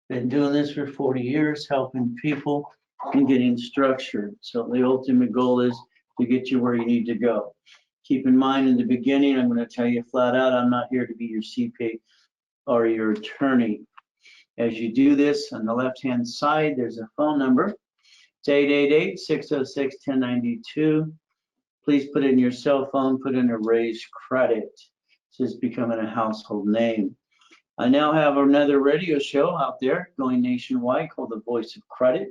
Been doing this for 40 years, helping people and getting structured. So the ultimate goal is to get you where you need to go. Keep in mind in the beginning, I'm going to tell you flat out, I'm not here to be your CPA or your attorney. As you do this, on the left-hand side, there's a phone number. It's 888-606-1092. Please put in your cell phone, put in a raised credit. This is becoming a household name. I now have another radio show out there going nationwide called The Voice of Credit,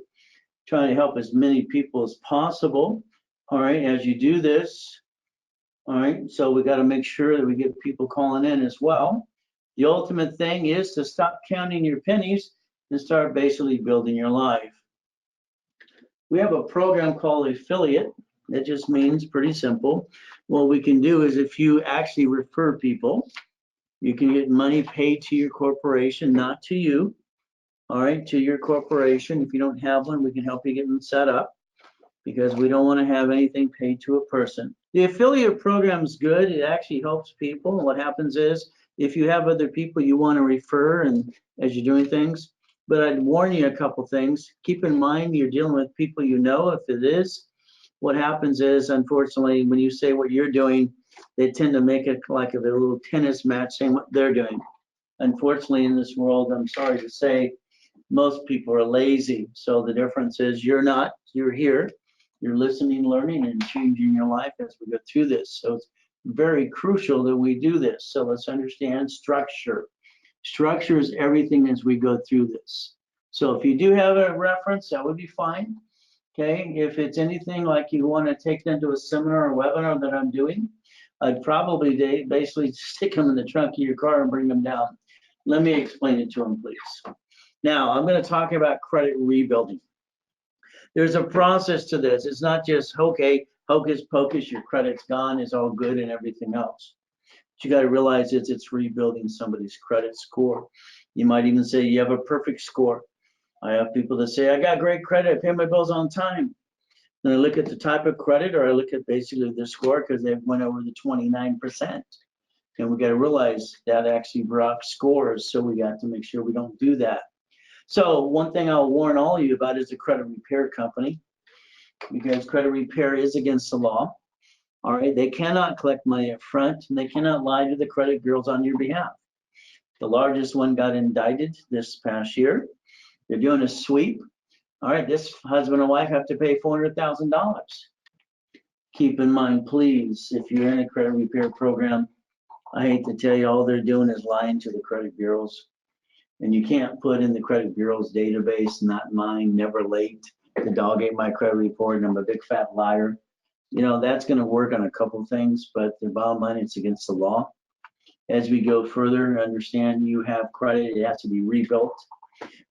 trying to help as many people as possible. All right, as you do this, all right, so we got to make sure that we get people calling in as well. The ultimate thing is to stop counting your pennies and start basically building your life. We have a program called affiliate. That just means pretty simple. What we can do is if you actually refer people, you can get money paid to your corporation, not to you, all right, to your corporation. If you don't have one, we can help you get them set up because we don't want to have anything paid to a person. The affiliate program is good. It actually helps people. What happens is if you have other people you want to refer and as you're doing things, but I'd warn you a couple things. Keep in mind you're dealing with people you know. If it is, what happens is, unfortunately, when you say what you're doing, they tend to make it like a little tennis match saying what they're doing. Unfortunately, in this world, I'm sorry to say, most people are lazy. So the difference is you're not, you're here, you're listening, learning, and changing your life as we go through this. So it's very crucial that we do this. So let's understand structure. Structure is everything as we go through this. So if you do have a reference, that would be fine. Okay, if it's anything like you want to take them to a seminar or webinar that I'm doing, I'd probably basically stick them in the trunk of your car and bring them down. Let me explain it to them, please. Now, I'm going to talk about credit rebuilding. There's a process to this. It's not just, okay, hocus pocus, your credit's gone, it's all good and everything else. What you got to realize is it's rebuilding somebody's credit score. You might even say you have a perfect score. I have people that say, I got great credit, I pay my bills on time. Then I look at the type of credit, or I look at basically the score because they went over the 29%. And we got to realize that actually brought scores. So we got to make sure we don't do that. So one thing I'll warn all of you about is a credit repair company, because credit repair is against the law. All right, they cannot collect money up front, and they cannot lie to the credit bureaus on your behalf. The largest one got indicted this past year. They're doing a sweep. All right, this husband and wife have to pay $400,000. Keep in mind, please, if you're in a credit repair program, I hate to tell you, all they're doing is lying to the credit bureaus. And you can't put in the credit bureau's database, not mine, never late. The dog ate my credit report and I'm a big fat liar. You know, that's going to work on a couple things, but the bottom line, it's against the law. As we go further, understand you have credit, it has to be rebuilt.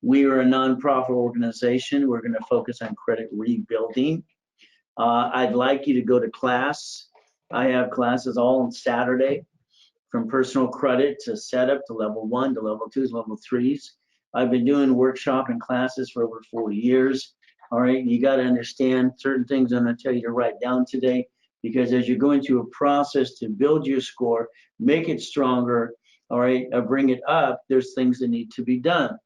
We are a nonprofit organization. We're going to focus on credit rebuilding. I'd like you to go to class. I have classes all on Saturday, from personal credit to setup to level 1 to level 2s, level 3s. I've been doing workshop and classes for over 40 years. All right, you got to understand certain things I'm going to tell you to write down today, because as you're going through a process to build your score, make it stronger, all right, bring it up, there's things that need to be done.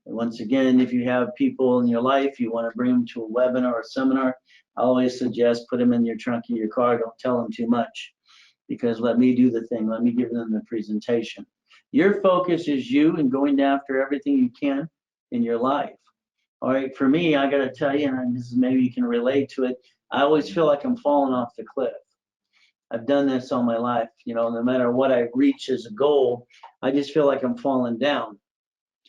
And once again, if you have people in your life, you want to bring them to a webinar or a seminar, I always suggest put them in your trunk of your car. Don't tell them too much, because let me do the thing. Let me give them the presentation. Your focus is you and going after everything you can in your life. All right, for me, I got to tell you, and this is maybe you can relate to it, I always feel like I'm falling off the cliff. I've done this all my life. You know, no matter what I reach as a goal, I just feel like I'm falling down.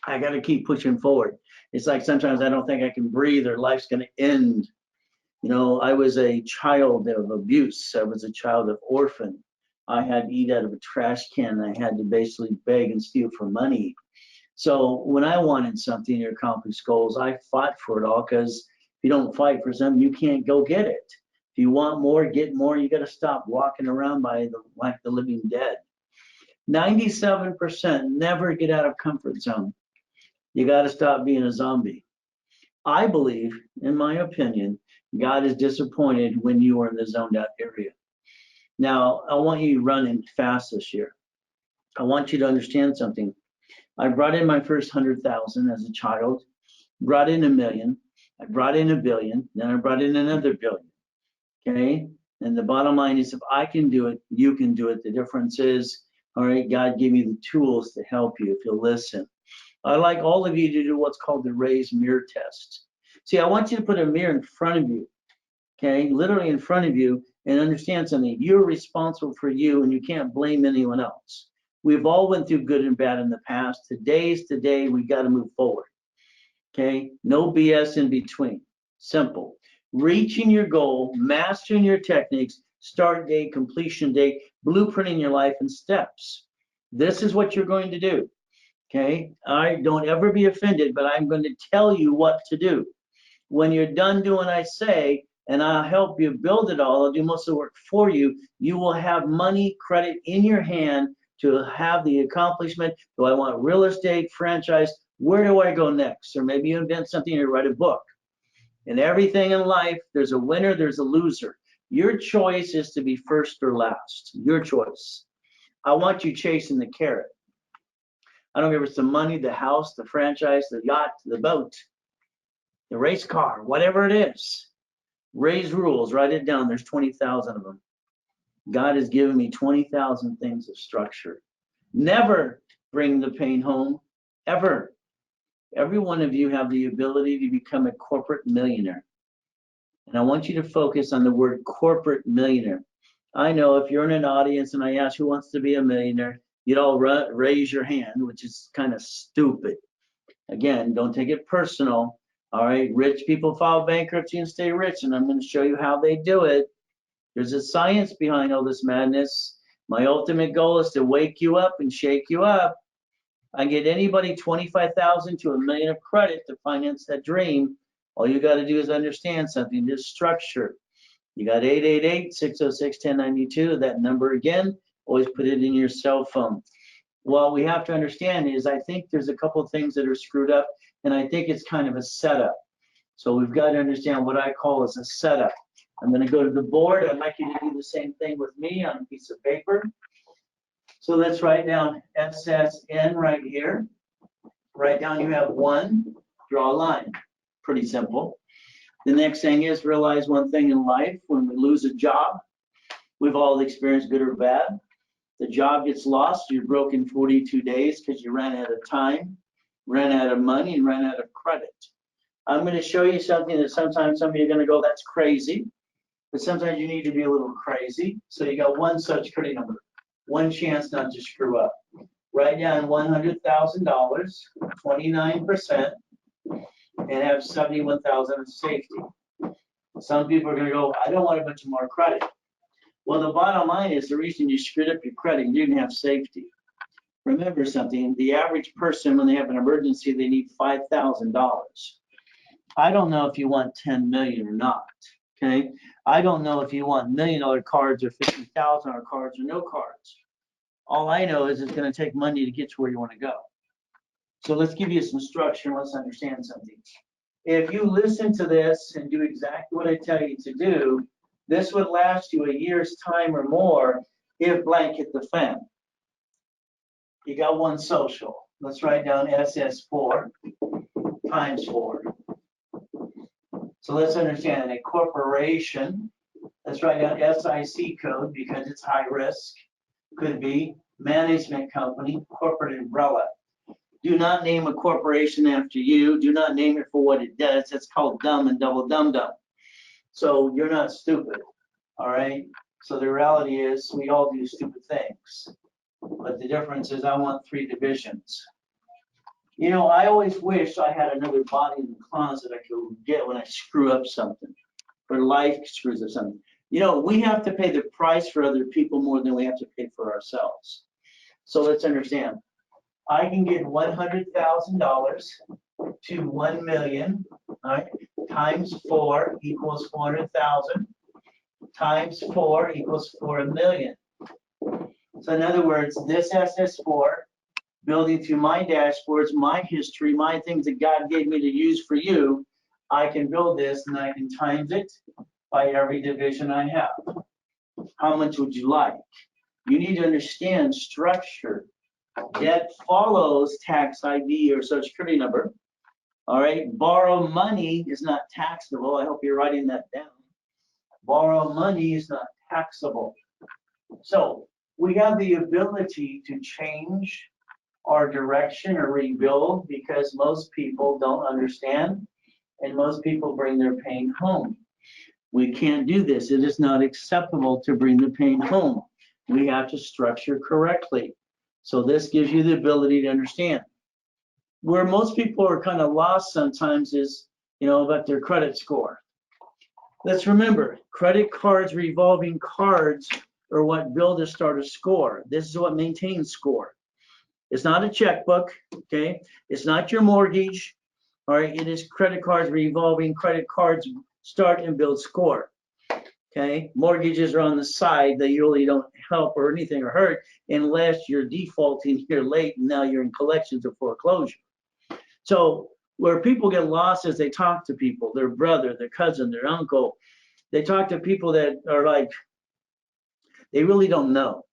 I got to keep pushing forward. It's like sometimes I don't think I can breathe or life's going to end. You know, I was a child of abuse. I was a child of orphan. I had to eat out of a trash can. I had to basically beg and steal for money. So when I wanted something to accomplish goals, I fought for it all, because if you don't fight for something, you can't go get it. If you want more, get more, you got to stop walking around like the living dead. 97% never get out of comfort zone. You got to stop being a zombie. I believe, in my opinion, God is disappointed when you are in the zoned out area. Now, I want you running fast this year. I want you to understand something. I brought in my first 100,000 as a child, brought in 1,000,000, I brought in 1,000,000,000, then I brought in another 1,000,000,000. Okay, and the bottom line is, if I can do it, you can do it. The difference is, all right, God gave me the tools to help you if you'll listen. I'd like all of you to do what's called the raised mirror test. See, I want you to put a mirror in front of you, okay, literally in front of you, and understand something. You're responsible for you, and you can't blame anyone else. We've all went through good and bad in the past. Today's the day we got to move forward. Okay, no BS in between. Simple. Reaching your goal, mastering your techniques, start date, completion date, blueprinting your life in steps. This is what you're going to do. Okay, I don't ever be offended, but I'm going to tell you what to do. When you're done doing what I say, and I'll help you build it all, I'll do most of the work for you, you will have money, credit in your hand to have the accomplishment. Do I want real estate, franchise? Where do I go next? Or maybe you invent something or write a book. In everything in life, there's a winner, there's a loser. Your choice is to be first or last. Your choice. I want you chasing the carrot. I don't care if it's the money, the house, the franchise, the yacht, the boat, the race car, whatever it is. Raise rules, write it down. There's 20,000 of them. God has given me 20,000 things of structure. Never bring the pain home, ever. Every one of you have the ability to become a corporate millionaire. And I want you to focus on the word corporate millionaire. I know if you're in an audience and I ask who wants to be a millionaire, you'd all raise your hand, which is kind of stupid. Again, don't take it personal. All right, rich people file bankruptcy and stay rich, and I'm going to show you how they do it. There's a science behind all this madness. My ultimate goal is to wake you up and shake you up. I get anybody 25,000 to $1 million of credit to finance that dream. All you got to do is understand something, this structure. You got 888-606-1092, that number again, always put it in your cell phone. What we have to understand is I think there's a couple of things that are screwed up, and I think it's kind of a setup. So we've got to understand what I call as a setup. I'm going to go to the board. I'd like you to do the same thing with me on a piece of paper. So let's write down SSN right here. Write down you have 1, draw a line. Pretty simple. The next thing is realize one thing in life. When we lose a job, we've all experienced good or bad. The job gets lost, you're broke in 42 days because you ran out of time, ran out of money, and ran out of credit. I'm going to show you something that sometimes some of you are going to go, that's crazy. But sometimes you need to be a little crazy. So you got one Social Security number, one chance not to screw up. Write down $100,000, 29%, and have 71,000 of safety. Some people are going to go, I don't want a bunch of more credit. Well, the bottom line is the reason you screwed up your credit, you didn't have safety. Remember something, the average person, when they have an emergency, they need $5,000. I don't know if you want 10 million or not, okay? I don't know if you want $1 million cards or $50,000 cards or no cards. All I know is it's going to take money to get to where you want to go. So let's give you some structure. Let's understand something. If you listen to this and do exactly what I tell you to do, this would last you a year's time or more if blank hit the fan. You got one social. Let's write down SS4 times 4. So let's understand a corporation. Let's write down SIC code because it's high risk. Could be management company, corporate umbrella. Do not name a corporation after you. Do not name it for what it does. It's called dumb and double dum-dum. So you're not stupid, all right? So the reality is we all do stupid things. But the difference is I want 3 divisions. You know, I always wish I had another body in the closet I could get when I screw up something, or life screws up something. You know, we have to pay the price for other people more than we have to pay for ourselves. So let's understand. I can get $100,000 to 1 million, all right, times 4 equals 400,000, times 4 equals 4 million. So in other words, this SS4, building through my dashboards, my history, my things that God gave me to use for you, I can build this and I can times it by every division I have. How much would you like? You need to understand structure. Debt follows tax ID or social security number. All right, borrow money is not taxable. I hope you're writing that down. Borrow money is not taxable. So we have the ability to change our direction or rebuild because most people don't understand and most people bring their pain home. We can't do this. It is not acceptable to bring the pain home. We have to structure correctly. So this gives you the ability to understand. Where most people are kind of lost sometimes is, about their credit score. Let's remember, credit cards, revolving cards are what build a starter score. This is what maintains score. It's not a checkbook, okay? It's not your mortgage, all right? It is credit cards, revolving credit cards start and build score, okay? Mortgages are on the side. They really don't help or anything or hurt unless you're defaulting, you're late, and now you're in collections or foreclosure. So where people get lost is they talk to people, their brother, their cousin, their uncle. They talk to people that are like, they really don't know.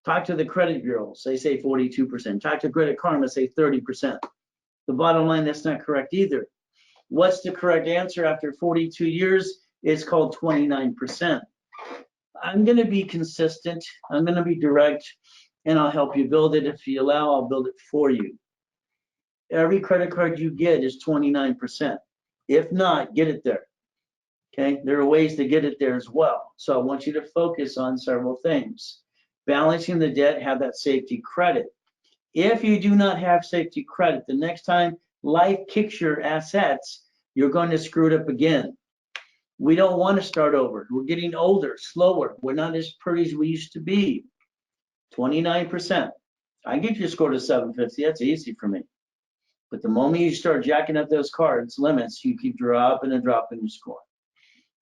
Talk to the credit bureaus, they say 42%. Talk to Credit Karma, say 30%. The bottom line, that's not correct either. What's the correct answer after 42 years? It's called 29%. I'm gonna be consistent, I'm gonna be direct, and I'll help you build it. If you allow, I'll build it for you. Every credit card you get is 29%. If not, get it there. Okay, there are ways to get it there as well. So I want you to focus on several things. Balancing the debt, have that safety credit. If you do not have safety credit, the next time life kicks your assets, you're going to screw it up again. We don't want to start over. We're getting older, slower. We're not as pretty as we used to be. 29%. I get your score to 750. That's easy for me. But the moment you start jacking up those cards limits, you keep dropping and dropping your score.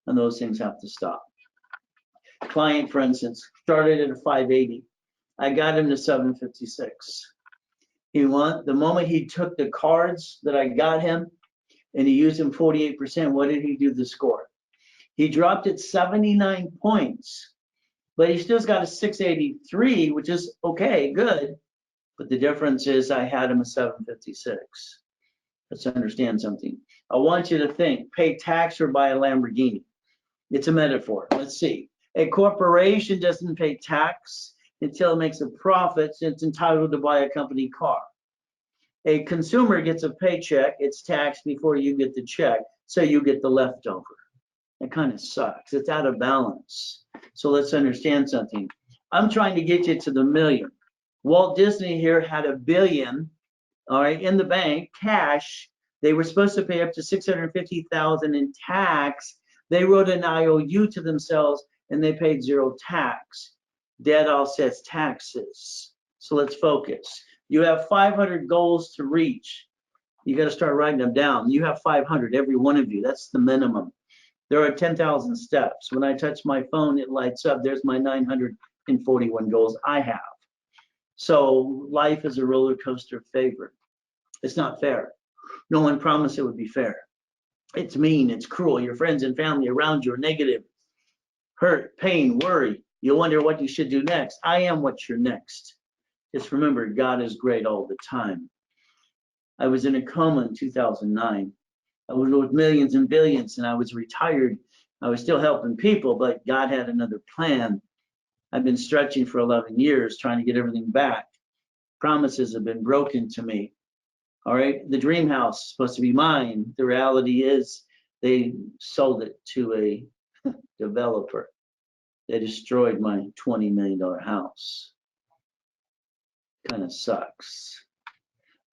And those things have to stop. Client, for instance, started at a 580. I got him to 756. The moment he took the cards that I got him and he used them 48%, what did he do to the score? He dropped it 79 points, but he still's got a 683, which is okay, good. But the difference is I had him a 756. Let's understand something. I want you to think, pay tax or buy a Lamborghini. It's a metaphor. Let's see. A corporation doesn't pay tax until it makes a profit, so it's entitled to buy a company car. A consumer gets a paycheck, it's taxed before you get the check, so you get the leftover. It kind of sucks. It's out of balance. So let's understand something. I'm trying to get you to the million. Walt Disney here had $1 billion, all right, in the bank, cash. They were supposed to pay up to $650,000 in tax. They wrote an IOU to themselves and they paid zero tax. Debt offsets taxes. So let's focus. You have 500 goals to reach. You got to start writing them down. You have 500, every one of you. That's the minimum. There are 10,000 steps. When I touch my phone, it lights up. There's my 941 goals I have. So life is a roller coaster favorite. It's not fair. No one promised it would be fair. It's mean, it's cruel. Your friends and family around you are negative. Hurt, pain, worry. You wonder what you should do next. I am what you're next. Just remember, God is great all the time. I was in a coma in 2009. I was with millions and billions and I was retired. I was still helping people, but God had another plan. I've been stretching for 11 years, trying to get everything back. Promises have been broken to me. All right, the dream house is supposed to be mine. The reality is they sold it to a developer. They destroyed my $20 million house. Kind of sucks.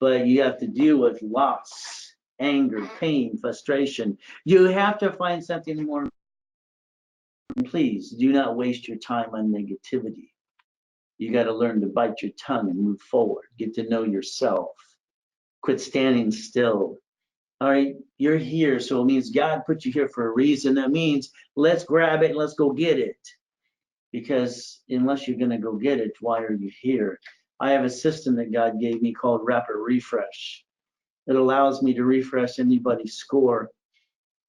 But you have to deal with loss, anger, pain, frustration. You have to find something more. Please do not waste your time on negativity. You got to learn to bite your tongue and move forward. Get to know yourself. Quit standing still. All right, you're here, so it means God put you here for a reason. That means let's grab it and let's go get it. Because unless you're going to go get it, why are you here? I have a system that God gave me called Rapid Refresh. It allows me to refresh anybody's score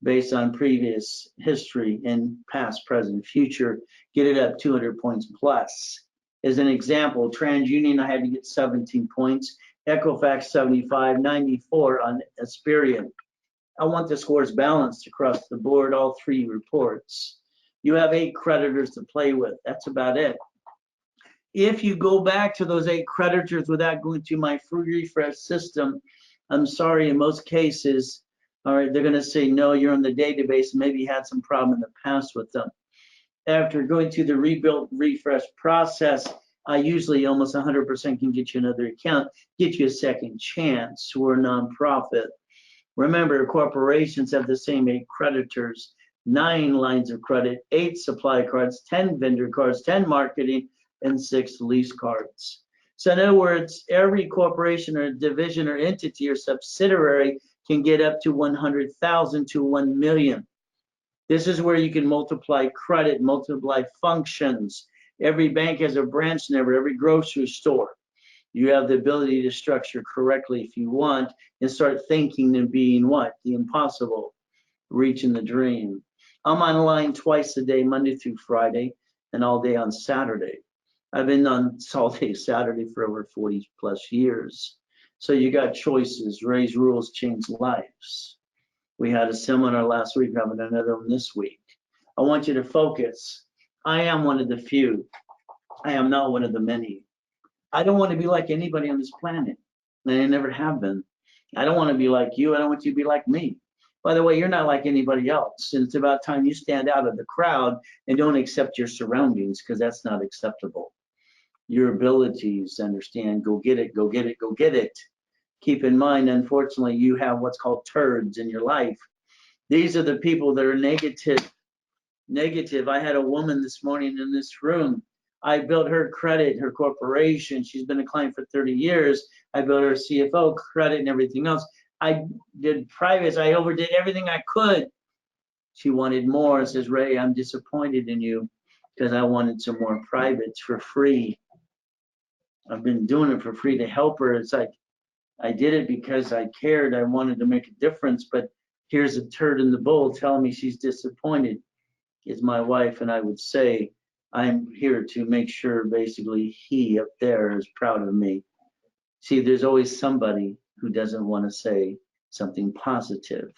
based on previous history and past, present, future, get it up 200 points plus. As an example, TransUnion, I had to get 17 points. Equifax 75, 94 on Experian. I want the scores balanced across the board, all three reports. You have 8 creditors to play with. That's about it. If you go back to those 8 creditors without going to my free refresh system, I'm sorry, in most cases, all right, they're going to say, no, you're in the database. Maybe you had some problem in the past with them. After going through the rebuild refresh process, I usually almost 100% can get you another account, get you a second chance. We're a nonprofit. Remember, corporations have the same 8 creditors, 9 lines of credit, 8 supply cards, 10 vendor cards, 10 marketing, and 6 lease cards. So in other words, every corporation or division or entity or subsidiary can get up to 100,000 to 1 million. This is where you can multiply credit, multiply functions. Every bank has a branch number, every grocery store. You have the ability to structure correctly if you want and start thinking and being what? The impossible, reaching the dream. I'm online twice a day, Monday through Friday, and all day on Saturday. I've been on all day Saturday for over 40 plus years. So you got choices, raise rules, change lives. We had a seminar last week, having another one this week. I want you to focus. I am one of the few. I am not one of the many. I don't want to be like anybody on this planet. And I never have been. I don't want to be like you. I don't want you to be like me. By the way, you're not like anybody else. And it's about time you stand out of the crowd and don't accept your surroundings, because that's not acceptable. Your abilities, understand, go get it, go get it, go get it. Keep in mind, unfortunately, you have what's called turds in your life. These are the people that are negative. I had a woman this morning in this room. I built her credit, her corporation. She's been a client for 30 years. I built her CFO credit and everything else. I did privates. I overdid everything I could. She wanted more and says, Ray, I'm disappointed in you because I wanted some more privates for free. I've been doing it for free to help her. It's like, I did it because I cared. I wanted to make a difference, but here's a turd in the bowl telling me she's disappointed. Is my wife, and I would say, I'm here to make sure basically he up there is proud of me. See, there's always somebody who doesn't want to say something positive.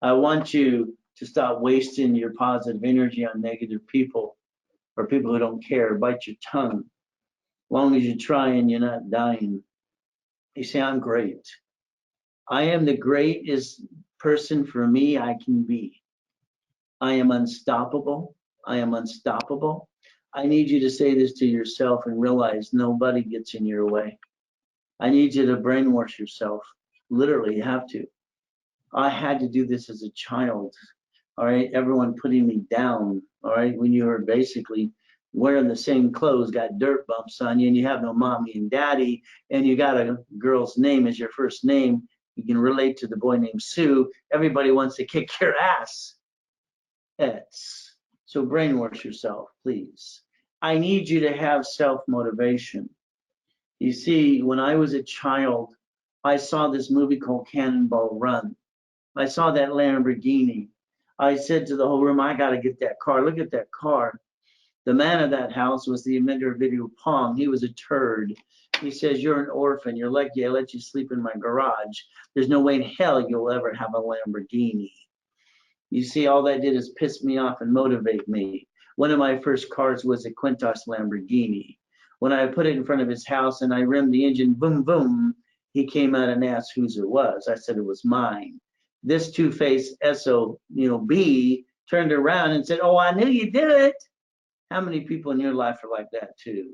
I want you to stop wasting your positive energy on negative people or people who don't care. Bite your tongue. As long as you're trying, you're not dying. You say, I'm great. I am the greatest person for me I can be. I am unstoppable. I am unstoppable. I need you to say this to yourself and realize nobody gets in your way. I need you to brainwash yourself. Literally, you have to. I had to do this as a child. All right, everyone putting me down. All right, when you were basically wearing the same clothes, got dirt bumps on you, and you have no mommy and daddy, and you got a girl's name as your first name. You can relate to the boy named Sue. Everybody wants to kick your ass. Yes. So brainwash yourself, please. I need you to have self-motivation. You see, when I was a child, I saw this movie called Cannonball Run. I saw that Lamborghini. I said to the whole room, I got to get that car. Look at that car. The man of that house was the inventor of video pong. He was a turd. He says, you're an orphan. You're lucky I let you sleep in my garage. There's no way in hell you'll ever have a Lamborghini. You see, all that did is piss me off and motivate me. One of my first cars was a Quintos Lamborghini. When I put it in front of his house and I rimmed the engine, boom, boom, he came out and asked whose it was. I said it was mine. This two-faced SOB turned around and said, oh, I knew you did it. How many people in your life are like that too?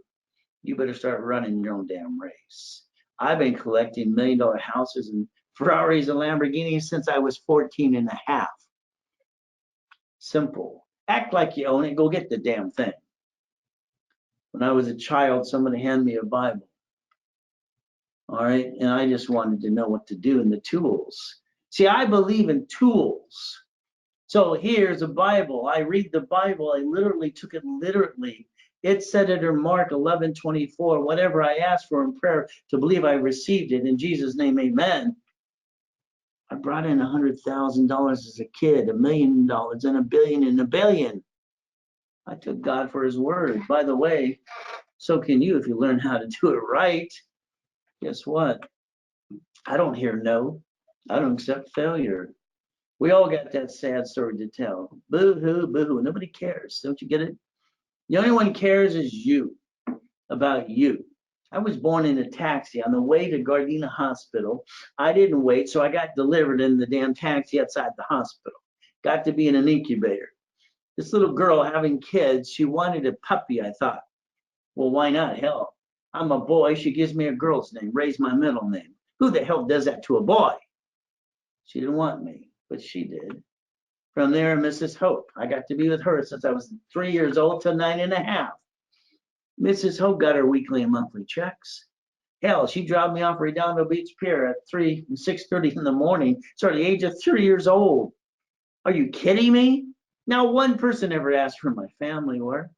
You better start running your own damn race. I've been collecting $1 million houses and Ferraris and Lamborghinis since I was 14 and a half. Simple. Act like you own it. Go get the damn thing. When I was a child, somebody handed me a Bible. All right. And I just wanted to know what to do and the tools. See, I believe in tools. So here's a Bible. I read the Bible. I literally took it literally. It said it in Mark 11:24, whatever I asked for in prayer to believe I received it. In Jesus' name, amen. I brought in $100,000 as a kid, $1 million and $1 billion and $1 billion. I took God for his word. By the way, So can you if you learn how to do it right. Guess what? I don't hear no. I don't accept failure. We all got that sad story to tell. Boo-hoo, boo-hoo. Nobody cares. Don't you get it? The only one cares is you, about you. I was born in a taxi on the way to Gardena Hospital. I didn't wait, so I got delivered in the damn taxi outside the hospital. Got to be in an incubator. This little girl having kids, she wanted a puppy, I thought. Well, why not? Hell, I'm a boy. She gives me a girl's name, raise my middle name. Who the hell does that to a boy? She didn't want me, but she did. From there, Mrs. Hope. I got to be with her since I was 3 years old to 9.5. Mrs. Hope got her weekly and monthly checks. Hell, she dropped me off right down the beach pier at 6:30 in the morning, so at the age of 3 years old. Are you kidding me? Now one person ever asked where my family were.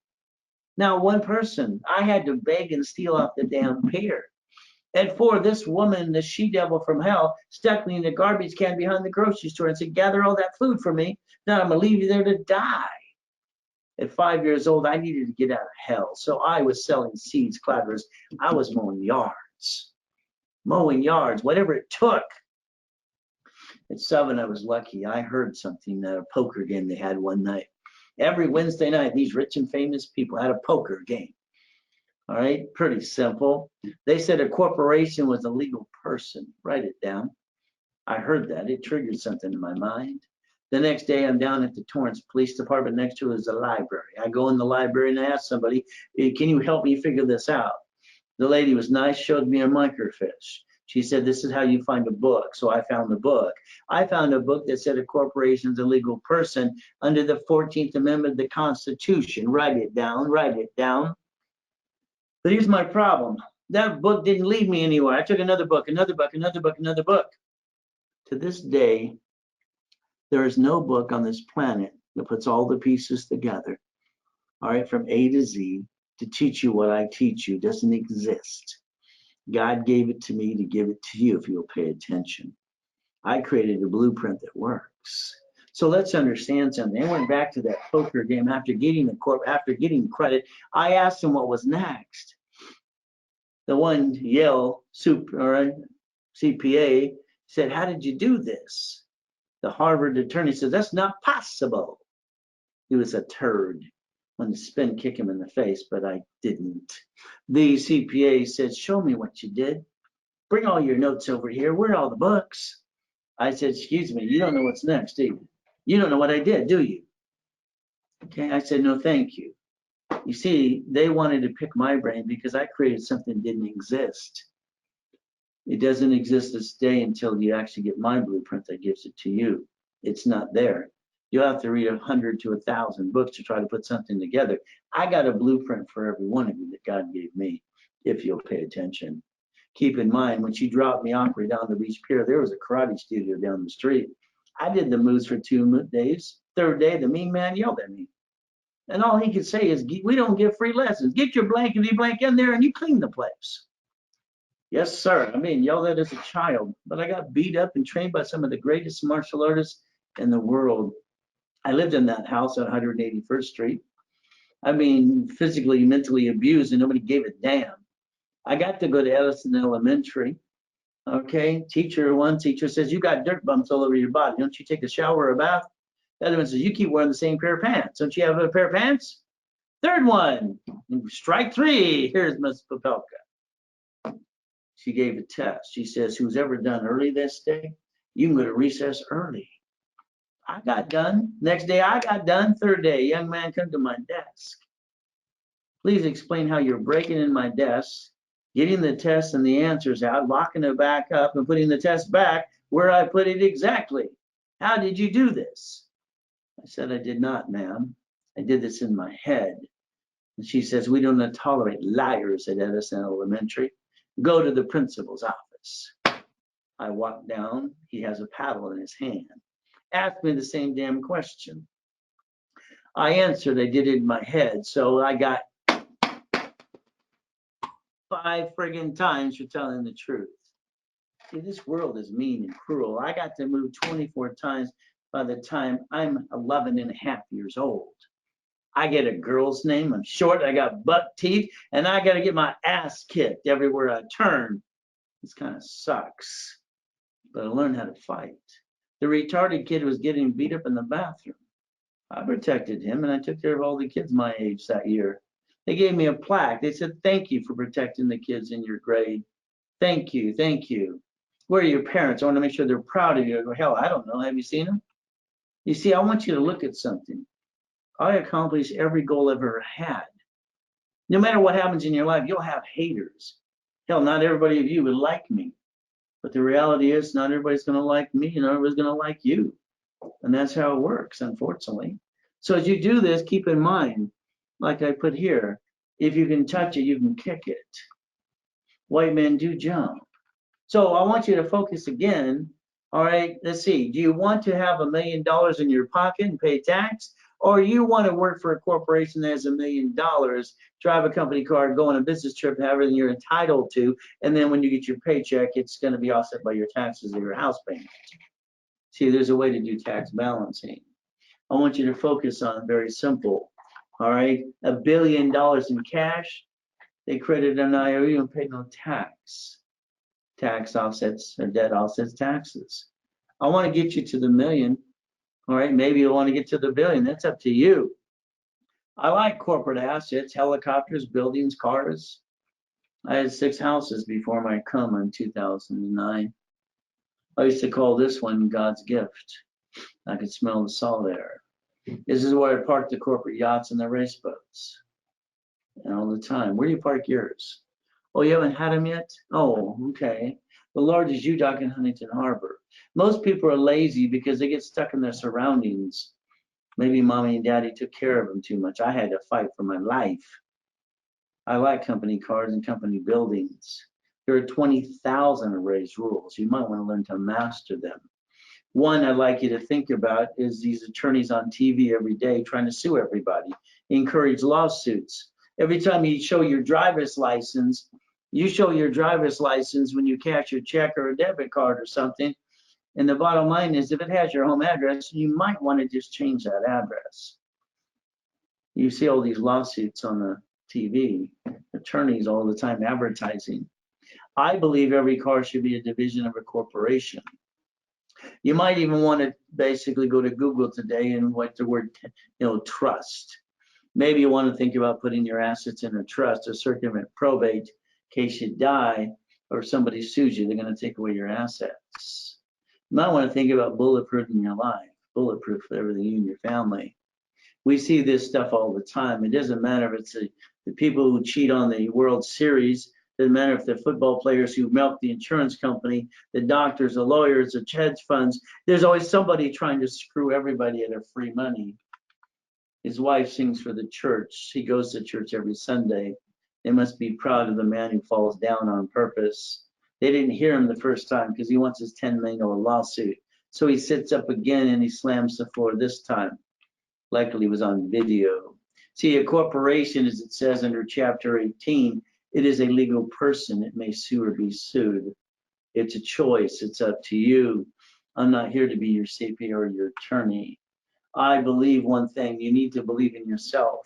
Now one person. I had to beg and steal off the damn pier. And for this woman, the she-devil from hell, stuck me in the garbage can behind the grocery store and said, gather all that food for me. Now I'm going to leave you there to die. At 5 years old, I needed to get out of hell. So I was selling seeds, clatterers. I was mowing yards, whatever it took. At 7, I was lucky. I heard something at a poker game they had one night. Every Wednesday night, these rich and famous people had a poker game. All right, pretty simple. They said a corporation was a legal person. Write it down. I heard that. It triggered something in my mind. The next day, I'm down at the Torrance Police Department. Next to it is a library. I go in the library and I ask somebody, hey, can you help me figure this out? The lady was nice, showed me a microfiche. She said, this is how you find a book. So I found the book. I found a book that said a corporation is a legal person under the 14th Amendment of the Constitution. Write it down, write it down. But here's my problem. That book didn't lead me anywhere. I took another book, another book, another book, another book. To this day, there is no book on this planet that puts all the pieces together, all right, from A to Z, to teach you what I teach you. Doesn't exist. God gave it to me to give it to you if you'll pay attention. I created a blueprint that works. So let's understand something. I went back to that poker game after getting credit. I asked him what was next. The one Yale CPA said, how did you do this? The Harvard attorney said, that's not possible. He was a turd. Wanted to spin kick him in the face, but I didn't. The CPA said, show me what you did. Bring all your notes over here. Where are all the books? I said, excuse me, you don't know what's next, do you? You don't know what I did, do you? Okay, I said, no, thank you. You see, they wanted to pick my brain because I created something that didn't exist. It doesn't exist this day until you actually get my blueprint that gives it to you. It's not there. You'll have to read 100 to 1,000 books to try to put something together. I got a blueprint for every one of you that God gave me, if you'll pay attention. Keep in mind, when she dropped me off right down the beach pier, there was a karate studio down the street. I did the moves for 2 days. Third day, the mean man yelled at me. And all he could say is, we don't give free lessons. Get your blankety blank in there and you clean the place. Yes, sir. I'm being yelled at as a child, but I got beat up and trained by some of the greatest martial artists in the world. I lived in that house on 181st Street. I mean, physically, mentally abused, and nobody gave a damn. I got to go to SSN Elementary. Okay, one teacher says, you got dirt bumps all over your body. Don't you take a shower or a bath? The other one says, you keep wearing the same pair of pants. Don't you have a pair of pants? Third one, strike 3. Here's Miss Popelka. She gave a test. She says, who's ever done early this day, you can go to recess early. I got done. Next day, I got done. Third day, young man come to my desk. Please explain how you're breaking in my desk, getting the test and the answers out, locking it back up, and putting the test back where I put it exactly. How did you do this? I said, I did not, ma'am. I did this in my head. And she says, we don't tolerate liars at SSN Elementary. Go to the principal's office. I walked down. He has a paddle in his hand. Asked me the same damn question. I answered, I did it in my head. So I got 5 friggin' times for telling the truth. See, this world is mean and cruel. I got to move 24 times by the time I'm 11 and a half years old. I get a girl's name. I'm short. I got buck teeth, and I got to get my ass kicked everywhere I turn. This kind of sucks. But I learned how to fight. The retarded kid was getting beat up in the bathroom. I protected him, and I took care of all the kids my age that year. They gave me a plaque. They said, "Thank you for protecting the kids in your grade. Thank you, thank you. Where are your parents? I want to make sure they're proud of you." I go, "Hell, I don't know. Have you seen them?" You see, I want you to look at something. I accomplished every goal I've ever had. No matter what happens in your life, you'll have haters. Hell, not everybody of you would like me. But the reality is, not everybody's going to like me, and everybody's going to like you. And that's how it works, unfortunately. So as you do this, keep in mind, like I put here, if you can touch it, you can kick it. White men do jump. So I want you to focus again. All right, let's see. Do you want to have $1 million in your pocket and pay tax? Or you want to work for a corporation that has $1 million, drive a company car, go on a business trip, have everything you're entitled to, and then when you get your paycheck, it's going to be offset by your taxes or your house payment. See, there's a way to do tax balancing. I want you to focus on very simple. All right, $1 billion in cash, they credited an IOU and paid no tax. Tax offsets or debt offsets taxes. I want to get you to the million. All right, maybe you want to get to the billion. That's up to you. I like corporate assets, helicopters, buildings, cars. I had 6 houses before my coma in 2009. I used to call this one God's gift. I could smell the salt air. This is where I parked the corporate yachts and the race boats. And all the time. Where do you park yours? Oh, you haven't had them yet? Oh, okay. The largest U-Dock in Huntington Harbor. Most people are lazy because they get stuck in their surroundings. Maybe mommy and daddy took care of them too much. I had to fight for my life. I like company cars and company buildings. There are 20,000 erased rules. You might want to learn to master them. One I'd like you to think about is these attorneys on TV every day trying to sue everybody, encourage lawsuits. Every time you show your driver's license, you show your driver's license when you cash your check or a debit card or something. And the bottom line is, if it has your home address, you might want to just change that address. You see all these lawsuits on the TV, attorneys all the time advertising. I believe every car should be a division of a corporation. You might even want to basically go to Google today and write the word, trust. Maybe you want to think about putting your assets in a trust or circumvent probate in case you die or somebody sues you. They're going to take away your assets. You might want to think about bulletproof in your life, bulletproof for everything you and your family. We see this stuff all the time. It doesn't matter if it's the people who cheat on the World Series. Doesn't matter if the football players who milk the insurance company, the doctors, the lawyers, the hedge funds. There's always somebody trying to screw everybody out of free money. His wife sings for the church. He goes to church every Sunday. They must be proud of the man who falls down on purpose. They didn't hear him the first time because he wants his $10 million lawsuit. So he sits up again and he slams the floor this time. Likely was on video. See, a corporation, as it says under Chapter 18, it is a legal person. It may sue or be sued. It's a choice. It's up to you. I'm not here to be your CPA or your attorney. I believe one thing. You need to believe in yourself.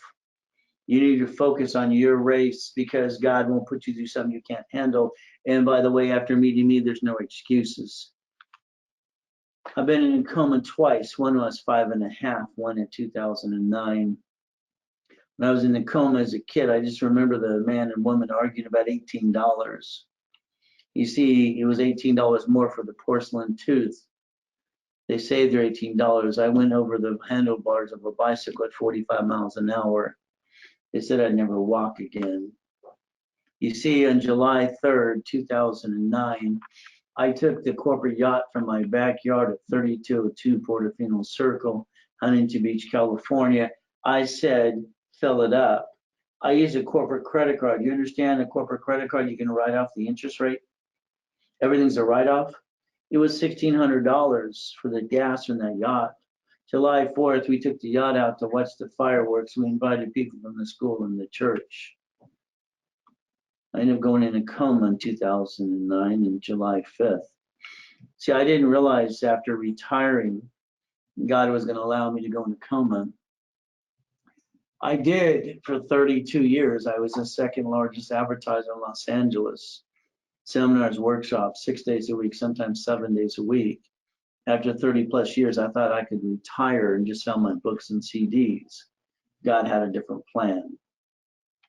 You need to focus on your race because God won't put you through something you can't handle. And by the way, after meeting me, there's no excuses. I've been in a coma twice. One was 5.5, one in 2009. When I was in the coma as a kid, I just remember the man and woman arguing about $18. You see, it was $18 more for the porcelain tooth. They saved their $18. I went over the handlebars of a bicycle at 45 miles an hour. They said I'd never walk again. You see, on July 3rd, 2009, I took the corporate yacht from my backyard at 3202 Portofino Circle, Huntington Beach, California. I said, fill it up. I used a corporate credit card. You understand a corporate credit card, you can write off the interest rate. Everything's a write-off. It was $1,600 for the gas in that yacht. July 4th, we took the yacht out to watch the fireworks. We invited people from the school and the church. I ended up going in a coma in 2009 and July 5th. See, I didn't realize after retiring, God was going to allow me to go in a coma. I did for 32 years. I was the second largest advertiser in Los Angeles. Seminars, workshops, 6 days a week, sometimes 7 days a week. After 30 plus years, I thought I could retire and just sell my books and CDs. God had a different plan.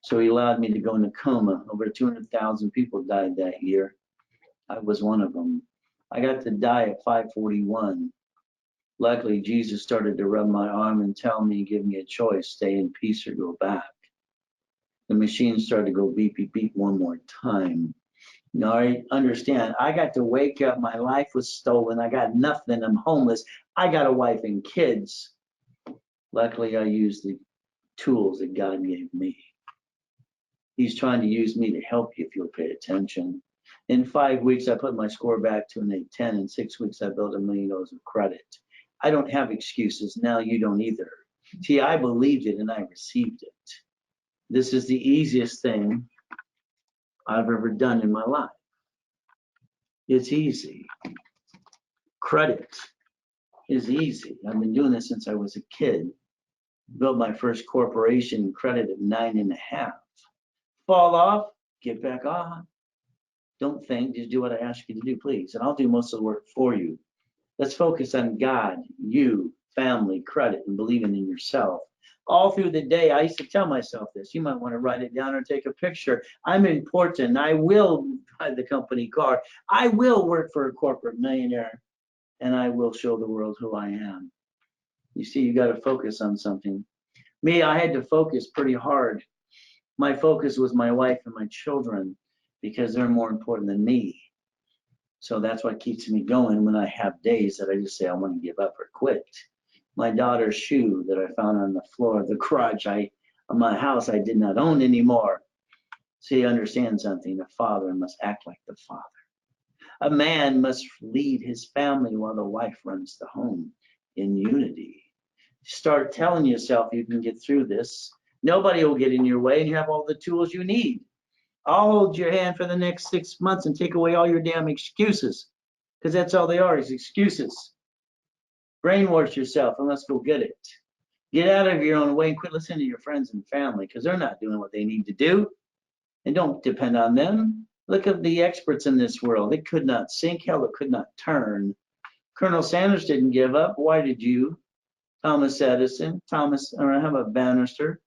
So he allowed me to go into coma. Over 200,000 people died that year. I was one of them. I got to die at 5:41. Luckily, Jesus started to rub my arm and tell me, give me a choice, stay in peace or go back. The machine started to go beep, beep, beep one more time. Now, I understand, I got to wake up, my life was stolen, I got nothing, I'm homeless, I got a wife and kids. Luckily, I used the tools that God gave me. He's trying to use me to help you if you'll pay attention. In 5 weeks, I put my score back to an 810. In 6 weeks, I built $1 million of credit. I don't have excuses. Now you don't either. See, I believed it and I received it. This is the easiest thing I've ever done in my life. It's easy. Credit is easy. I've been doing this since I was a kid. Built my first corporation credit at 9.5. Fall off, get back on. Don't think, just do what I ask you to do, please. And I'll do most of the work for you. Let's focus on God, you, family, credit, and believing in yourself. All through the day, I used to tell myself this. You might want to write it down or take a picture. I'm important. I will drive the company car. I will work for a corporate millionaire. And I will show the world who I am. You see, you got to focus on something. Me, I had to focus pretty hard. My focus was my wife and my children because they're more important than me. So that's what keeps me going when I have days that I just say I want to give up or quit. My daughter's shoe that I found on the floor of the garage of my house I did not own anymore. See, understand something. A father must act like the father. A man must lead his family while the wife runs the home in unity. Start telling yourself you can get through this. Nobody will get in your way and you have all the tools you need. I'll hold your hand for the next 6 months and take away all your damn excuses, because that's all they are, is excuses. Brainwash yourself and let's go get it. Get out of your own way and quit listening to your friends and family, because they're not doing what they need to do. And don't depend on them. Look at the experts in this world. It could not sink, hell, it could not turn. Colonel Sanders didn't give up. Why did you? Thomas Edison, how about Bannister?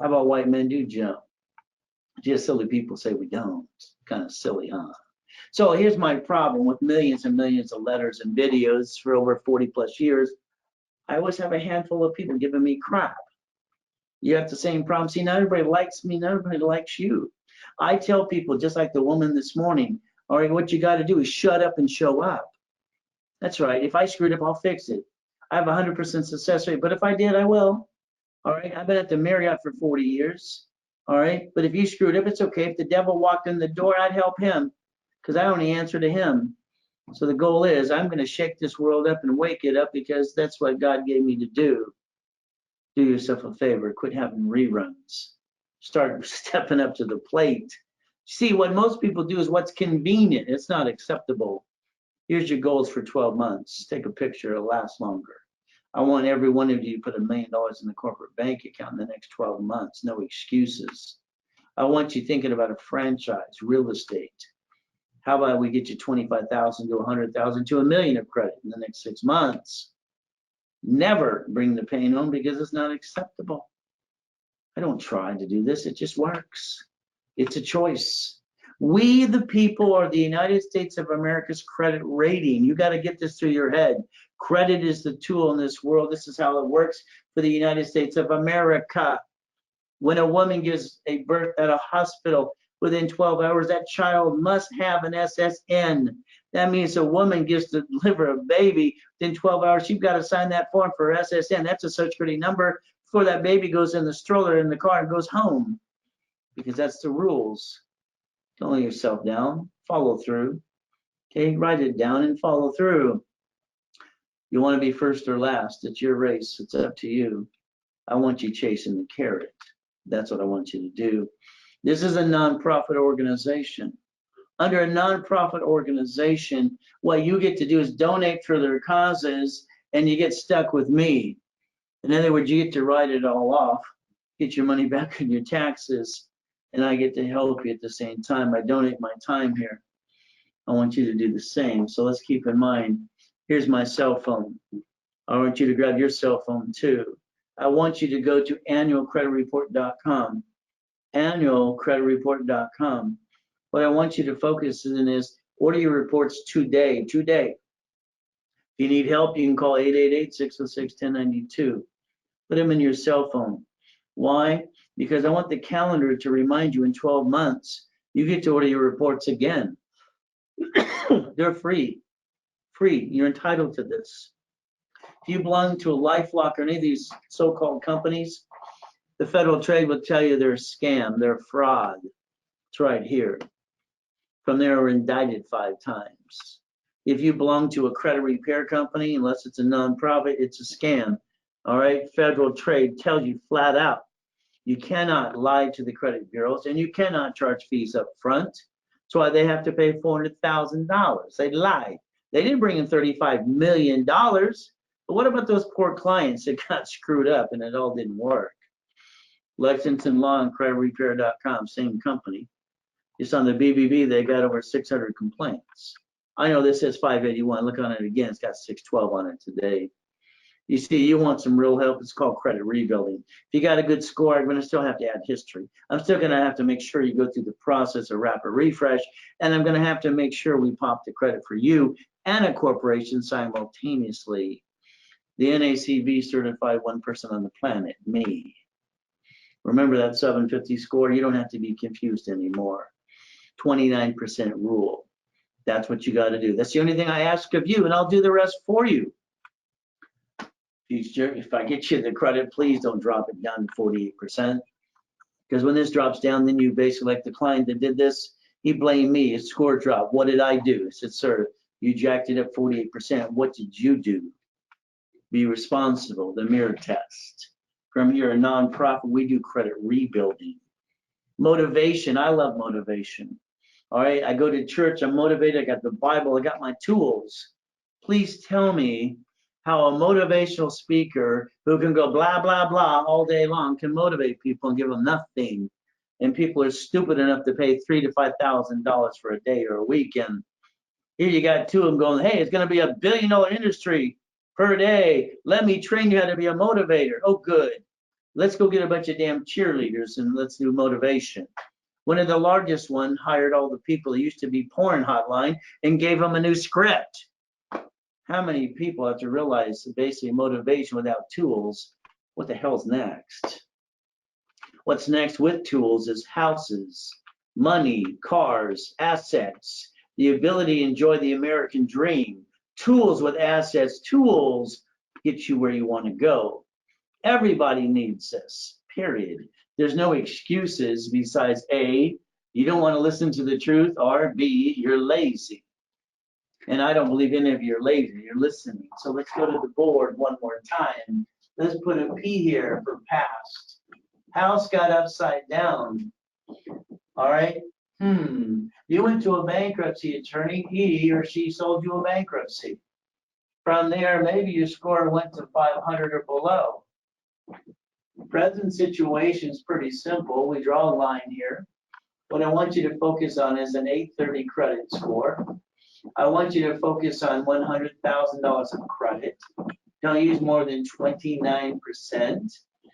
How about white men do jump? Just silly people say we don't. Kind of silly, huh? So here's my problem with millions and millions of letters and videos for over 40 plus years. I always have a handful of people giving me crap. You have the same problem. See, not everybody likes me, not everybody likes you. I tell people, just like the woman this morning, all right, what you got to do is shut up and show up. That's right. If I screwed up, I'll fix it. I have a 100% success rate, but if I did, I will. All right, I've been at the Marriott for 40 years. All right, but if you screwed up, it's okay. If the devil walked in the door, I'd help him, because I only answer to him. So the goal is I'm going to shake this world up and wake it up, because that's what God gave me to do. Do yourself a favor. Quit having reruns. Start stepping up to the plate. See, what most people do is what's convenient. It's not acceptable. Here's your goals for 12 months. Take a picture. It'll last longer. I want every one of you to put $1 million in the corporate bank account in the next 12 months. No excuses. I want you thinking about a franchise, real estate. How about we get you 25,000 to 100,000 to $1 million of credit in the next 6 months? Never bring the pain home, because it's not acceptable. I don't try to do this. It just works. It's a choice. We, the people, are the United States of America's credit rating. You got to get this through your head. Credit is the tool in this world. This is how it works for the United States of America. When a woman gives a birth at a hospital, within 12 hours, that child must have an SSN. That means a woman gets to deliver a baby within 12 hours. You've got to sign that form for SSN. That's a Social Security number before that baby goes in the stroller in the car and goes home, because that's the rules. Don't let yourself down. Follow through. Okay, write it down and follow through. You want to be first or last. It's your race. It's up to you. I want you chasing the carrot. That's what I want you to do. This is a nonprofit organization. Under a nonprofit organization, what you get to do is donate for their causes, and you get stuck with me. In other words, you get to write it all off. get your money back on your taxes, and I get to help you at the same time. I donate my time here. I want you to do the same. So let's keep in mind, here's my cell phone. I want you to grab your cell phone too. I want you to go to annualcreditreport.com, annualcreditreport.com. What I want you to focus on is, what are your reports today? If you need help, you can call 888-606-1092. Put them in your cell phone. Why? Because I want the calendar to remind you in 12 months, you get to order your reports again. They're free. You're entitled to this. If you belong to a LifeLock or any of these so-called companies, the Federal Trade will tell you they're a scam, they're fraud. It's right here. From there, we're indicted 5 times. If you belong to a credit repair company, unless it's a nonprofit, it's a scam. All right, Federal Trade tells you flat out, you cannot lie to the credit bureaus, and you cannot charge fees up front. That's why they have to pay $400,000. They lied. They didn't bring in $35 million. But what about those poor clients that got screwed up and it all didn't work? Lexington Law and CreditRepair.com, same company. Just on the BBB, they got over 600 complaints. I know this says 581. Look on it again. It's got 612 on it today. You see, you want some real help, it's called credit rebuilding. If you got a good score, I'm going to still have to add history. I'm still going to have to make sure you go through the process of rapid refresh, and I'm going to have to make sure we pop the credit for you and a corporation simultaneously. The NACB certified one person on the planet, me. Remember that 750 score? You don't have to be confused anymore. 29% rule. That's what you got to do. That's the only thing I ask of you, and I'll do the rest for you. If I get you the credit, please don't drop it down to 48%. Because when this drops down, then you basically, like the client that did this, he blamed me. His score dropped. What did I do? I said, sir, you jacked it up 48%. What did you do? Be responsible. The mirror test. From here, a nonprofit, we do credit rebuilding. Motivation. I love motivation. All right. I go to church. I'm motivated. I got the Bible. I got my tools. Please tell me how a motivational speaker who can go blah, blah, blah all day long can motivate people and give them nothing. And people are stupid enough to pay $3,000 to $5,000 for a day or a weekend. Here you got 2 of them going, hey, it's going to be $1 billion industry per day. Let me train you how to be a motivator. Oh, good. Let's go get a bunch of damn cheerleaders and let's do motivation. One of the largest one hired all the people that used to be porn hotline and gave them a new script. How many people have to realize that basically motivation without tools, what the hell's next? What's next with tools is houses, money, cars, assets, the ability to enjoy the American dream. Tools with assets, tools get you where you want to go. Everybody needs this, period. There's no excuses besides A, you don't want to listen to the truth, or B, you're lazy. And I don't believe any of you are lazy, you're listening. So let's go to the board one more time. Let's put a P here for past. House got upside down. All right. You went to a bankruptcy attorney, he or she sold you a bankruptcy. From there, maybe your score went to 500 or below. Present situation is pretty simple. We draw a line here. What I want you to focus on is an 830 credit score. I want you to focus on $100,000 of credit. Don't use more than 29%,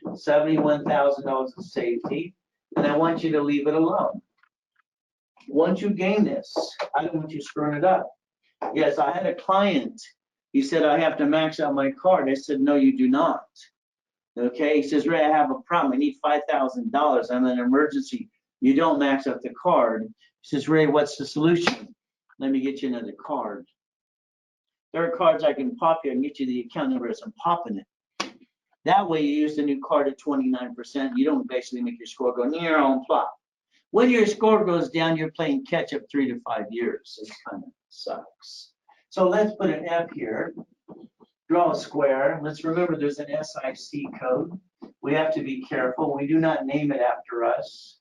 $71,000 of safety, and I want you to leave it alone. Once you gain this, I don't want you screwing it up. Yes, I had a client. He said, I have to max out my card. I said, no, you do not. Okay, he says, Ray, I have a problem. I need $5,000. I'm in an emergency. You don't max out the card. He says, Ray, what's the solution? Let me get you another card. There are cards I can pop you and get you the account number as I'm popping it. That way you use the new card at 29%. You don't basically make your score go near on plop. When your score goes down, you're playing catch up 3 to 5 years. This kind of sucks. So let's put an F here. Draw a square. Let's remember there's an SIC code. We have to be careful. We do not name it after us.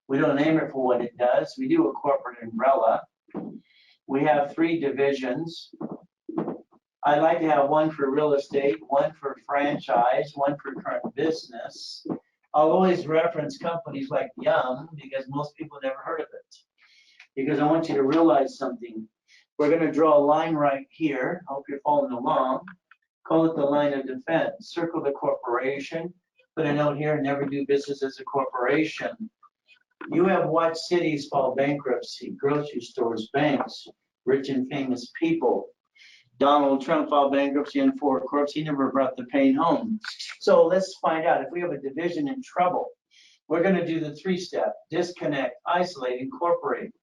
We don't name it for what it does. We do a corporate umbrella. We have 3 divisions. I like to have one for real estate, one for franchise, one for current business. I'll always reference companies like Yum because most people never heard of it. Because I want you to realize something. We're going to draw a line right here. I hope you're following along. Call it the line of defense. Circle the corporation. Put a note here, never do business as a corporation. You have watched cities file bankruptcy, grocery stores, banks, rich and famous people. Donald Trump filed bankruptcy in 4 corps. He never brought the pain home. So let's find out if we have a division in trouble. We're going to do the 3-step: disconnect, isolate, incorporate.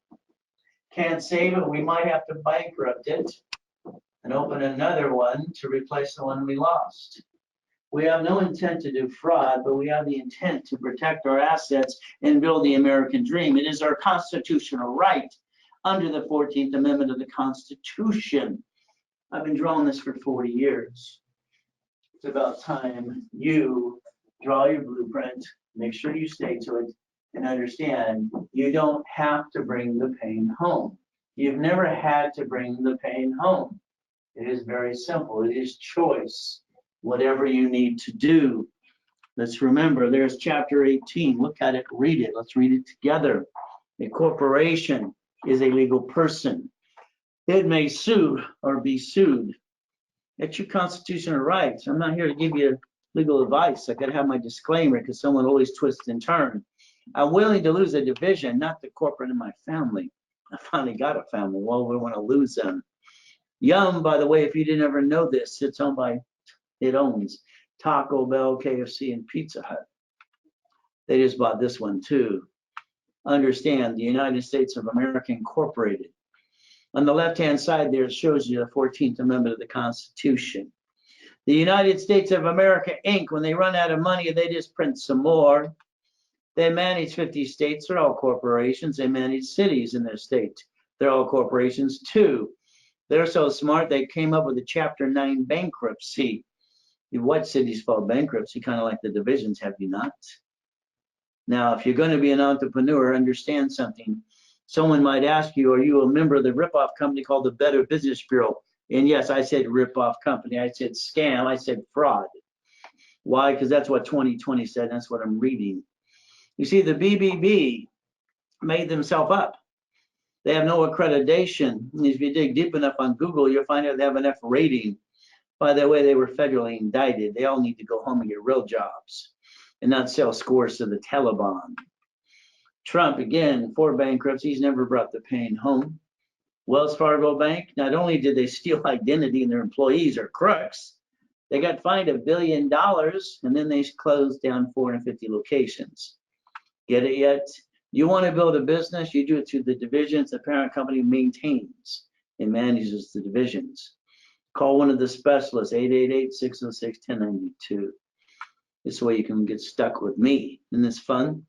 Can't save it, we might have to bankrupt it and open another one to replace the one we lost. We have no intent to do fraud, but we have the intent to protect our assets and build the American dream. It is our constitutional right under the 14th Amendment of the Constitution. I've been drawing this for 40 years. It's about time you draw your blueprint, make sure you stay to it, and understand you don't have to bring the pain home. You've never had to bring the pain home. It is very simple. It is choice, whatever you need to do. Let's remember, there's chapter 18. Look at it, read it. Let's read it together. A corporation is a legal person. It may sue or be sued. It's your constitutional rights. I'm not here to give you legal advice. I got to have my disclaimer because someone always twists and turns. I'm willing to lose a division, not the corporate in my family. I finally got a family. Well, we want to lose them. Yum, by the way, if you didn't ever know this, it owns Taco Bell, KFC, and Pizza Hut. They just bought this one too. Understand, the United States of America Incorporated. On the left-hand side there, it shows you the 14th Amendment of the Constitution. The United States of America, Inc., when they run out of money, they just print some more. They manage 50 states. They're all corporations. They manage cities in their state. They're all corporations too. They're so smart, they came up with a Chapter 9 bankruptcy. You watch cities file bankruptcy, kind of like the divisions, have you not? Now, if you're going to be an entrepreneur, understand something. Someone might ask you, are you a member of the ripoff company called the Better Business Bureau? And yes, I said ripoff company. I said scam. I said fraud. Why? Because that's what 2020 said. That's what I'm reading. You see, the BBB made themselves up. They have no accreditation. If you dig deep enough on Google, you'll find out they have an F rating. By the way, they were federally indicted. They all need to go home and get real jobs and not sell scores to the Taliban. Trump, again, 4 bankruptcies, never brought the pain home. Wells Fargo Bank, not only did they steal identity and their employees are crooks, they got fined $1 billion and then they closed down 450 locations. Get it yet? You want to build a business, you do it through the divisions the parent company maintains and manages the divisions. Call one of the specialists, 888-606-1092. This way you can get stuck with me. Isn't this fun?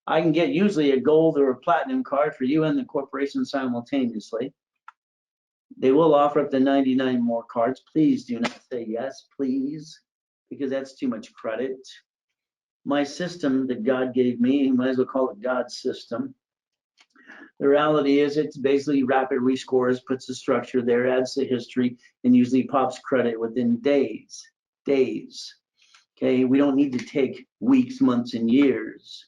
I can get usually a gold or a platinum card for you and the corporation simultaneously. They will offer up to 99 more cards. Please do not say yes, please, because that's too much credit. My system that God gave me, you might as well call it God's system. The reality is it's basically rapid rescores, puts the structure there, adds the history, and usually pops credit within days. Okay, we don't need to take weeks, months, and years.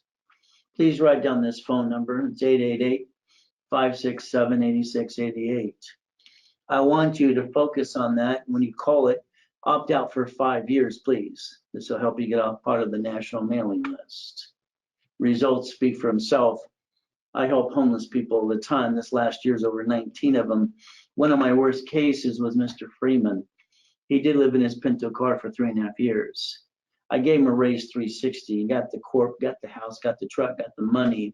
Please write down this phone number. It's 888-567-8688. I want you to focus on that. When you call it, opt out for 5 years, please. This will help you get off part of the national mailing list. Results speak for themselves. I help homeless people all the time. This last year's over 19 of them. One of my worst cases was Mr. Freeman. He did live in his Pinto car for 3.5 years. I gave him a raise 360. He got the corp, got the house, got the truck, got the money.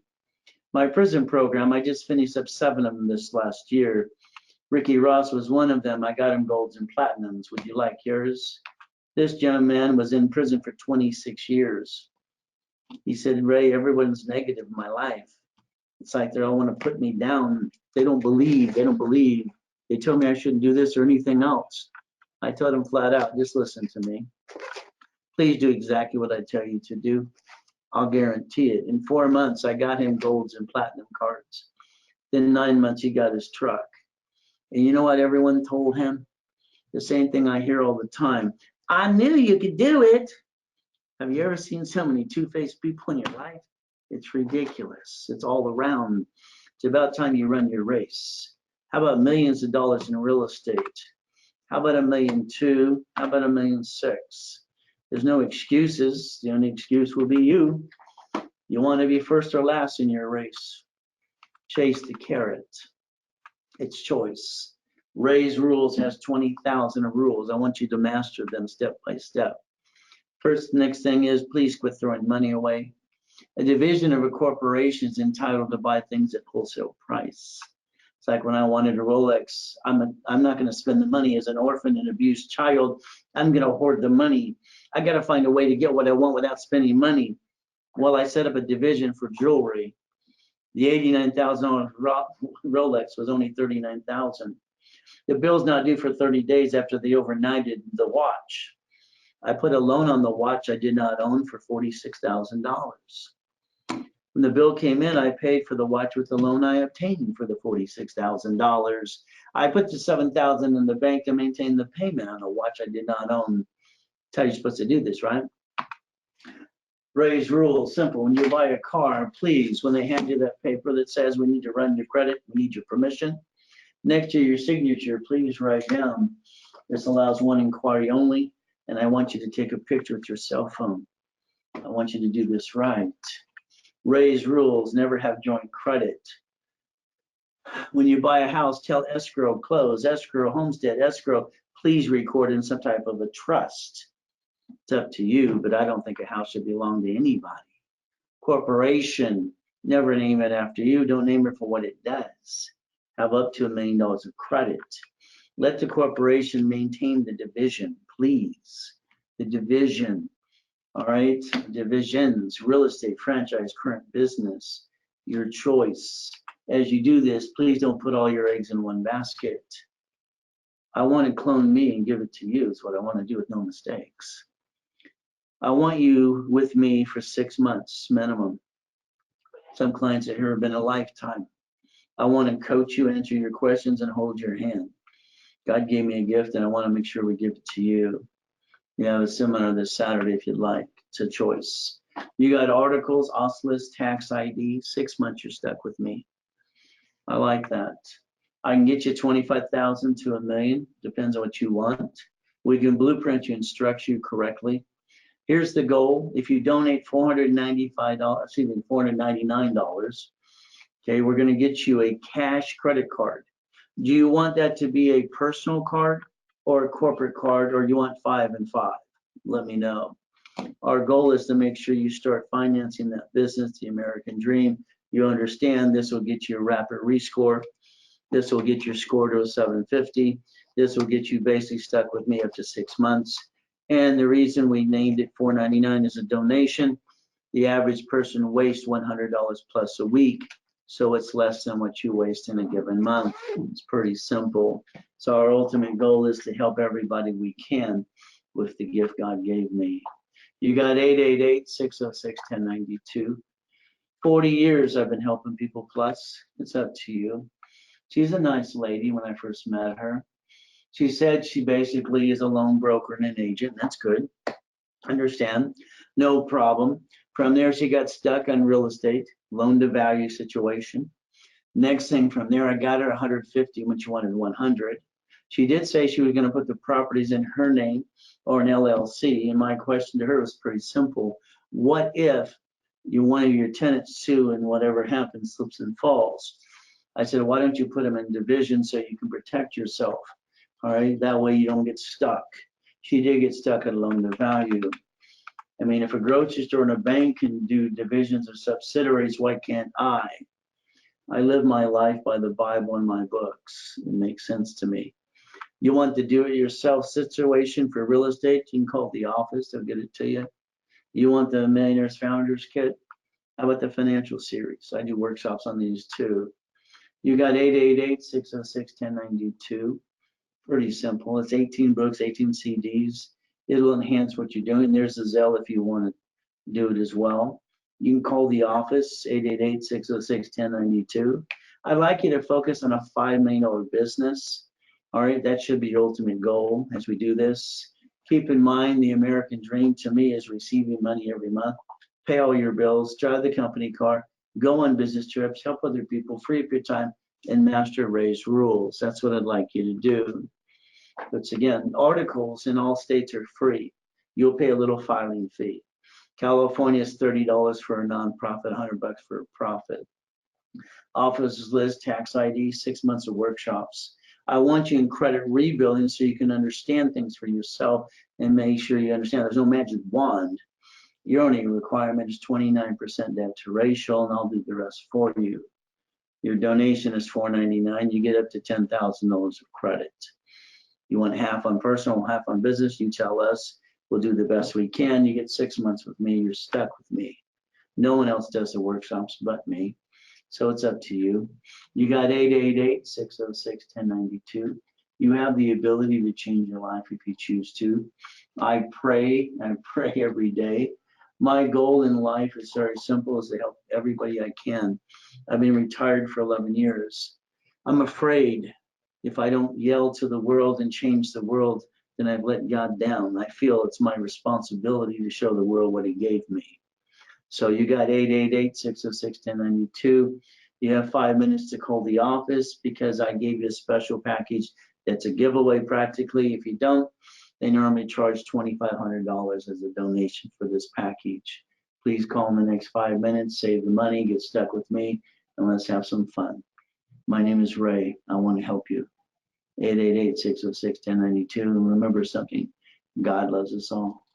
My prison program, I just finished up 7 of them this last year. Ricky Ross was one of them. I got him golds and platinums. Would you like yours? This gentleman was in prison for 26 years. He said, Ray, everyone's negative in my life. It's like they all want to put me down. They don't believe. They told me I shouldn't do this or anything else. I told him flat out, just listen to me. Please do exactly what I tell you to do. I'll guarantee it. In 4 months, I got him golds and platinum cards. Then 9 months, he got his truck. And you know what everyone told him? The same thing I hear all the time. I knew you could do it. Have you ever seen so many two-faced people in your life? It's ridiculous. It's all around. It's about time you run your race. How about millions of dollars in real estate? How about $1.2 million? How about $1.6 million? There's no excuses. The only excuse will be you. You want to be first or last in your race. Chase the carrot. It's choice. Ray's Rules has 20,000 rules. I want you to master them step by step. First, next thing is please quit throwing money away. A division of a corporation is entitled to buy things at wholesale price. It's like when I wanted a Rolex, I'm not going to spend the money as an orphan and abused child. I'm going to hoard the money. I got to find a way to get what I want without spending money. Well, I set up a division for jewelry. The $89,000 Rolex was only $39,000. The bill's not due for 30 days after they overnighted the watch. I put a loan on the watch I did not own for $46,000. When the bill came in, I paid for the watch with the loan I obtained for the $46,000. I put the $7,000 in the bank to maintain the payment on a watch I did not own. That's how you're supposed to do this, right? Ray's Rule, simple. When you buy a car, please, when they hand you that paper that says we need to run your credit, we need your permission, next to your signature, please write down, this allows one inquiry only, and I want you to take a picture with your cell phone. I want you to do this right. Ray's Rules, never have joint credit. When you buy a house, tell escrow, close, escrow, homestead, escrow, please record in some type of a trust. It's up to you, but I don't think a house should belong to anybody. Corporation, never name it after you. Don't name it for what it does. Have up to $1 million of credit. Let the corporation maintain the division, please. The division, all right? Divisions, real estate, franchise, current business, your choice. As you do this, please don't put all your eggs in one basket. I want to clone me and give it to you. It's what I want to do with no mistakes. I want you with me for 6 months minimum. Some clients are here have been a lifetime. I want to coach you, answer your questions, and hold your hand. God gave me a gift, and I want to make sure we give it to you. You have a seminar this Saturday if you'd like. It's a choice. You got articles, OSLIS, tax ID. 6 months you're stuck with me. I like that. I can get you 25,000 to $1 million. Depends on what you want. We can blueprint you and instruct you correctly. Here's the goal. If you donate $499, okay, we're going to get you a cash credit card. Do you want that to be a personal card or a corporate card, or you want 5 and 5? Let me know. Our goal is to make sure you start financing that business, the American dream. You understand this will get you a rapid rescore. This will get your score to a 750. This will get you basically stuck with me up to 6 months. And the reason we named it $499 is a donation. The average person wastes $100 plus a week, so it's less than what you waste in a given month. It's pretty simple. So our ultimate goal is to help everybody we can with the gift God gave me. You got 888-606-1092. 40 years I've been helping people plus. It's up to you. She's a nice lady when I first met her. She said she basically is a loan broker and an agent. That's good. Understand? No problem. From there, she got stuck on real estate, loan to value situation. Next thing from there, I got her 150 when she wanted 100. She did say she was going to put the properties in her name or an LLC. And my question to her was pretty simple. What if one of your tenants sue and whatever happens slips and falls? I said, why don't you put them in division so you can protect yourself? All right, that way you don't get stuck. She did get stuck at loan to value. I mean, if a grocery store and a bank can do divisions of subsidiaries, why can't I? I live my life by the Bible and my books. It makes sense to me. You want the do-it-yourself situation for real estate? You can call the office, they'll get it to you. You want the Millionaires Founders Kit? How about the financial series? I do workshops on these too. You got 888-606-1092. Pretty simple. It's 18 books, 18 CDs. It'll enhance what you're doing. There's a Zelle if you want to do it as well. You can call the office, 888-606-1092. I'd like you to focus on a $5 million business. All right, that should be your ultimate goal as we do this. Keep in mind, the American dream to me is receiving money every month, pay all your bills, drive the company car, go on business trips, help other people, free up your time, and master Ray's rules. That's what I'd like you to do. But again, articles in all states are free. You'll pay a little filing fee. California is $30 for a nonprofit, $100 for a profit. Office list, tax ID, 6 months of workshops. I want you in credit rebuilding so you can understand things for yourself and make sure you understand there's no magic wand. Your only requirement is 29% debt to ratio, and I'll do the rest for you. Your donation is $4.99. You get up to $10,000 of credit. You want half on personal, half on business, you tell us. We'll do the best we can. You get 6 months with me, you're stuck with me. No one else does the workshops but me. So it's up to you. You got 888-606-1092. You have the ability to change your life if you choose to. I pray every day. My goal in life is very simple, is to help everybody I can. I've been retired for 11 years. I'm afraid if I don't yell to the world and change the world, then I've let God down. I feel it's my responsibility to show the world what he gave me. So you got 888-606-1092. You have 5 minutes to call the office because I gave you a special package that's a giveaway practically. If you don't, they normally charge $2,500 as a donation for this package. Please call in the next 5 minutes, save the money, get stuck with me, and let's have some fun. My name is Ray. I want to help you. 888-606-1092. And remember something, God loves us all.